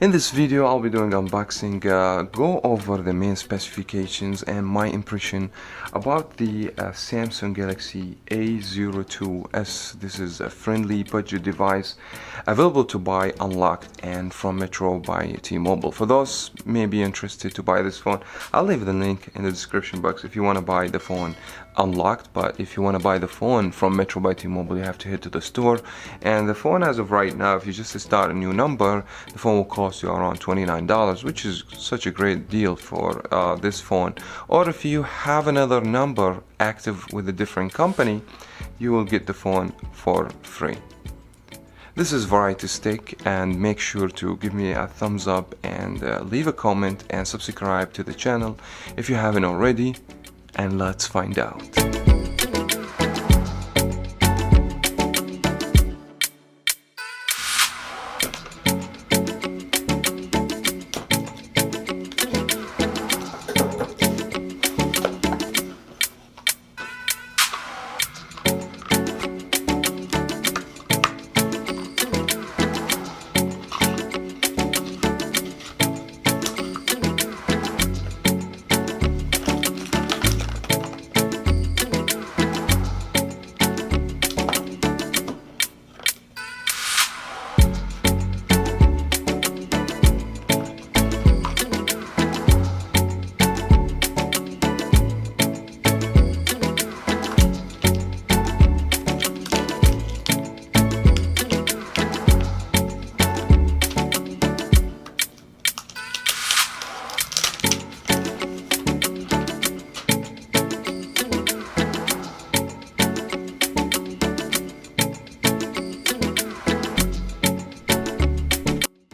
In this video I'll be doing unboxing, go over the main specifications and my impression about the Samsung Galaxy A02s. This is a friendly budget device available to buy unlocked and from Metro by T-Mobile. For those may be interested to buy this phone, I'll leave the link in the description box if you want to buy the phone unlocked. But if you want to buy the phone from Metro by T-Mobile, you have to head to the store. And the phone, as of right now, if you just start a new number, the phone will cost you around $29, which is such a great deal for this phone. Or if you have another number active with a different company, you will get the phone for free. This is Variety Stick, and make sure to give me a thumbs up and leave a comment and subscribe to the channel if you haven't already, and let's find out.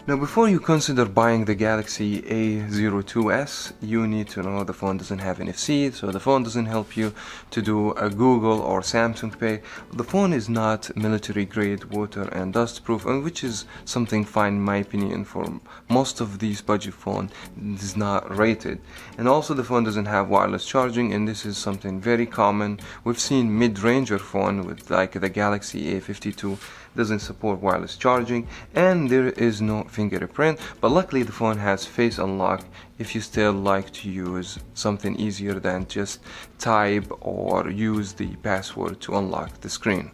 Now, before you consider buying the Galaxy A02s, you need to know the phone doesn't have NFC, so the phone doesn't help you to do a Google or Samsung Pay. The phone is not military grade, water and dust proof, and which is something fine in my opinion. For most of these budget phones, it is not rated. And also the phone doesn't have wireless charging, and this is something very common. We've seen mid-ranger phone with like the Galaxy A52 doesn't support wireless charging, and there is no fingerprint. But luckily the phone has face unlock if you still like to use something easier than just type or use the password to unlock the screen.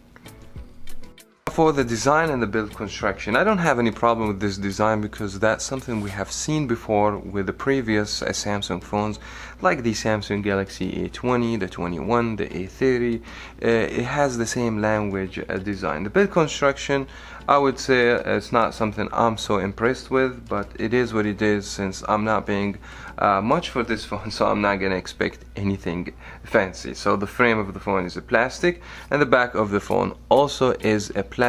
For the design and the build construction, I don't have any problem with this design because that's something we have seen before with the previous Samsung phones, like the Samsung Galaxy A20, the 21, the A30. It has the same language design. The build construction, I would say it's not something I'm so impressed with, but it is what it is since I'm not paying much for this phone, so I'm not gonna expect anything fancy. So the frame of the phone is a plastic, and the back of the phone also is a plastic,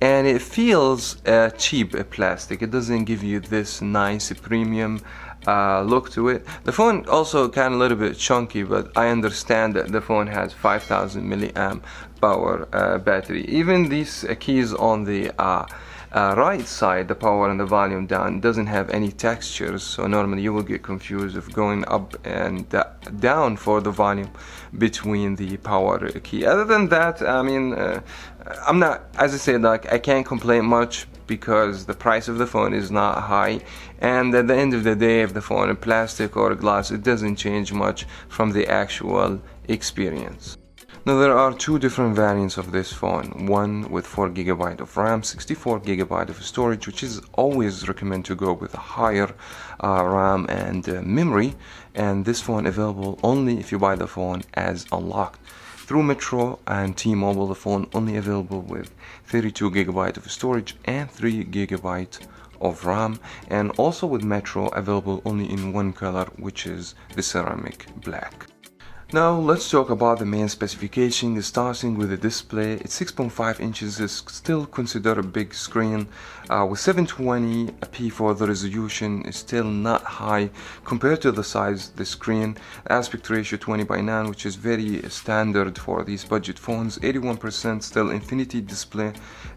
and it feels cheap plastic. It doesn't give you this nice premium look to it. The phone also kind of a little bit chunky, but I understand that the phone has 5000 milliamp power battery. Even these keys on the right side, the power and the volume down, doesn't have any textures, so normally you will get confused of going up and down for the volume between the power key. Other than that, I mean, I'm not, as I said, like, I can't complain much because the price of the phone is not high, and at the end of the day, if the phone is plastic or glass, it doesn't change much from the actual experience. Now, there are two different variants of this phone, one with 4GB of RAM, 64GB of storage, which is always recommend to go with a higher RAM and memory, and this phone available only if you buy the phone as unlocked. Through Metro and T-Mobile, the phone only available with 32GB of storage and 3GB of RAM, and also with Metro available only in one color, which is the ceramic black. Now let's talk about the main specification, starting with the display. It's 6.5 inches, is still considered a big screen. With 720p for the resolution is still not high compared to the size the screen. Aspect ratio 20:9, which is very standard for these budget phones. 81% still infinity display,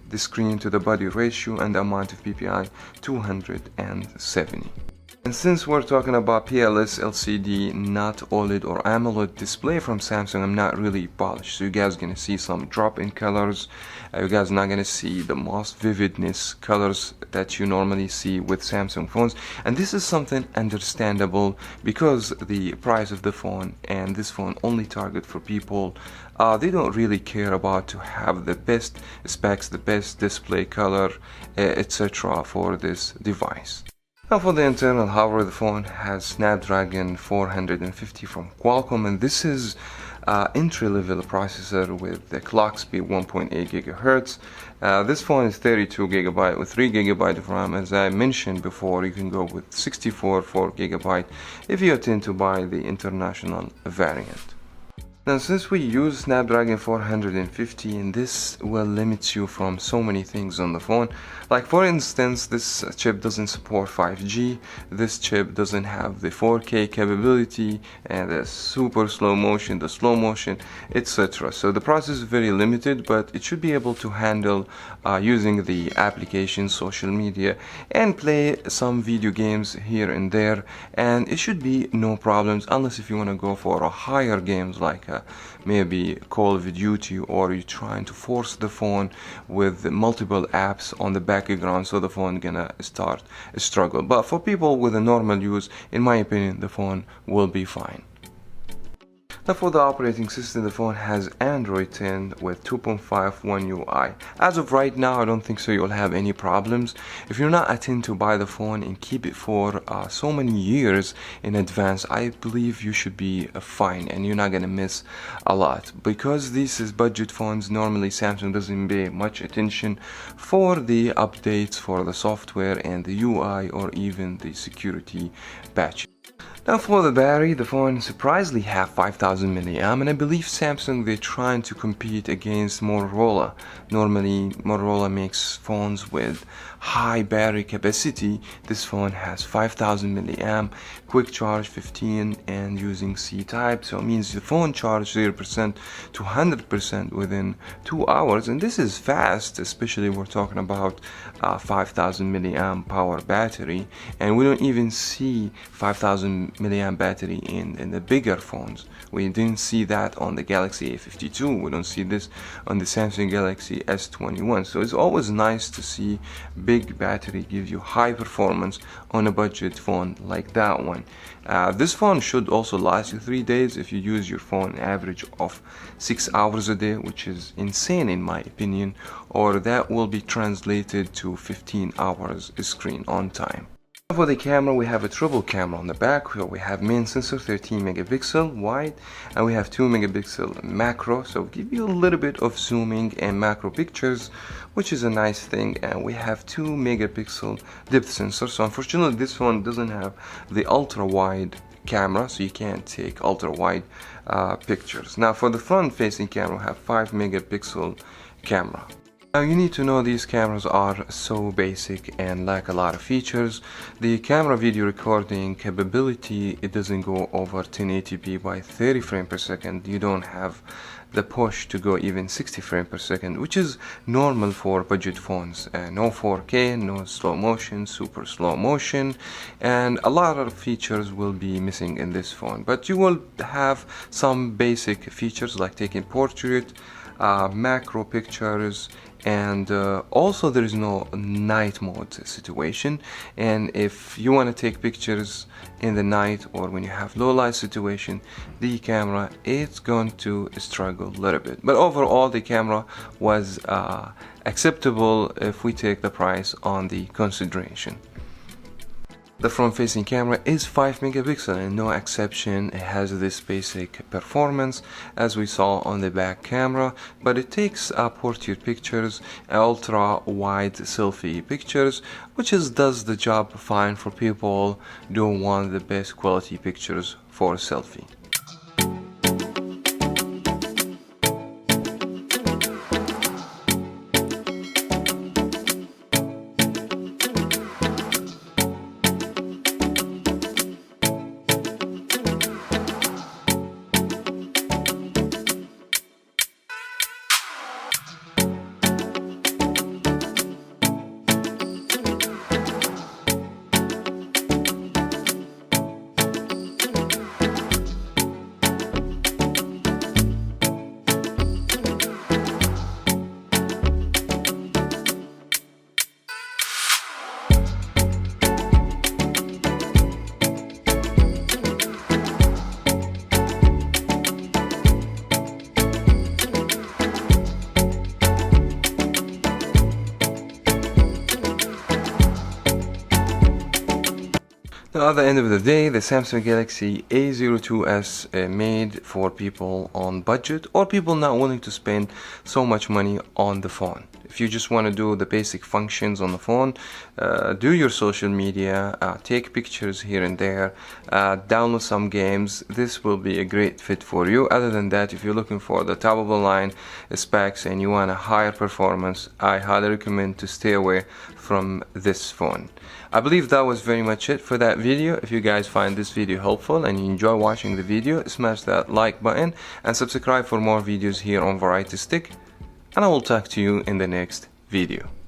the screen to the body ratio, and the amount of ppi 270. And since we're talking about PLS LCD, not OLED or AMOLED display from Samsung, I'm not really polished. So you guys gonna see some drop in colors. You guys not gonna see the most vividness colors that you normally see with Samsung phones. And this is something understandable because the price of the phone and this phone only target for people they don't really care about to have the best specs, the best display color, etc. for this device. Now for the internal hardware, the phone has Snapdragon 450 from Qualcomm, and this is entry-level processor with the clock speed 1.8 GHz. This phone is 32 GB with 3 GB of RAM. As I mentioned before, you can go with 64 4 GB if you intend to buy the international variant. Now since we use Snapdragon 450, and this will limit you from so many things on the phone, like for instance this chip doesn't support 5G, this chip doesn't have the 4K capability and the super slow motion, the slow motion, etc. So the process is very limited, but it should be able to handle using the application, social media, and play some video games here and there, and it should be no problems, unless if you want to go for a higher games like maybe Call of Duty, or you're trying to force the phone with multiple apps on the background, so the phone gonna start a struggle. But for people with a normal use, in my opinion, the phone will be fine. Now for the operating system, the phone has Android 10 with 2.5 One UI. As of right now, I don't think so you'll have any problems. If you're not intending to buy the phone and keep it for so many years in advance, I believe you should be fine and you're not gonna miss a lot. Because this is budget phones, normally Samsung doesn't pay much attention for the updates for the software and the UI or even the security patches. Now for the battery, the phone surprisingly have 5000 mAh, and I believe Samsung, they're trying to compete against Motorola. Normally Motorola makes phones with high battery capacity. This phone has 5000 mAh, quick charge 15, and using C-type, so it means the phone charge 0% to 100% within 2 hours, and this is fast, especially we're talking about 5000 mAh power battery, and we don't even see 5000 mAh battery in the bigger phones. We didn't see that on the Galaxy A02, we don't see this on the Samsung Galaxy S21, so it's always nice to see big battery give you high performance on a budget phone like that one. This phone should also last you 3 days if you use your phone average of 6 hours a day, which is insane in my opinion, or that will be translated to 15 hours screen on time. For the camera, we have a triple camera on the back. So we have main sensor 13 megapixel wide, and we have 2 megapixel macro, so give you a little bit of zooming and macro pictures, which is a nice thing. And we have 2 megapixel depth sensor. So unfortunately this one doesn't have the ultra wide camera, so you can't take ultra wide pictures. Now for the front facing camera, we have 5 megapixel camera. Now you need to know these cameras are so basic and lack a lot of features. The camera video recording capability, it doesn't go over 1080p by 30 frames per second. You don't have the push to go even 60 frames per second, which is normal for budget phones. No 4K, no slow motion, super slow motion, and a lot of features will be missing in this phone. But you will have some basic features like taking portrait, macro pictures, and also there is no night mode situation, and if you want to take pictures in the night or when you have low light situation, the camera is going to struggle a little bit. But overall the camera was acceptable if we take the price on the consideration. The front-facing camera is 5 megapixel and no exception. It has this basic performance as we saw on the back camera, but it takes portrait pictures, ultra-wide selfie pictures, which does the job fine for people who want the best quality pictures for selfie. Now, at the end of the day, the Samsung Galaxy A02s made for people on budget or people not willing to spend so much money on the phone. If you just want to do the basic functions on the phone, do your social media, take pictures here and there, download some games, this will be a great fit for you. Other than that, if you're looking for the top of the line specs and you want a higher performance, I highly recommend to stay away from this phone. I believe that was very much it for that video. If you guys find this video helpful and you enjoy watching the video, smash that like button and subscribe for more videos here on Variety Stick. And I will talk to you in the next video.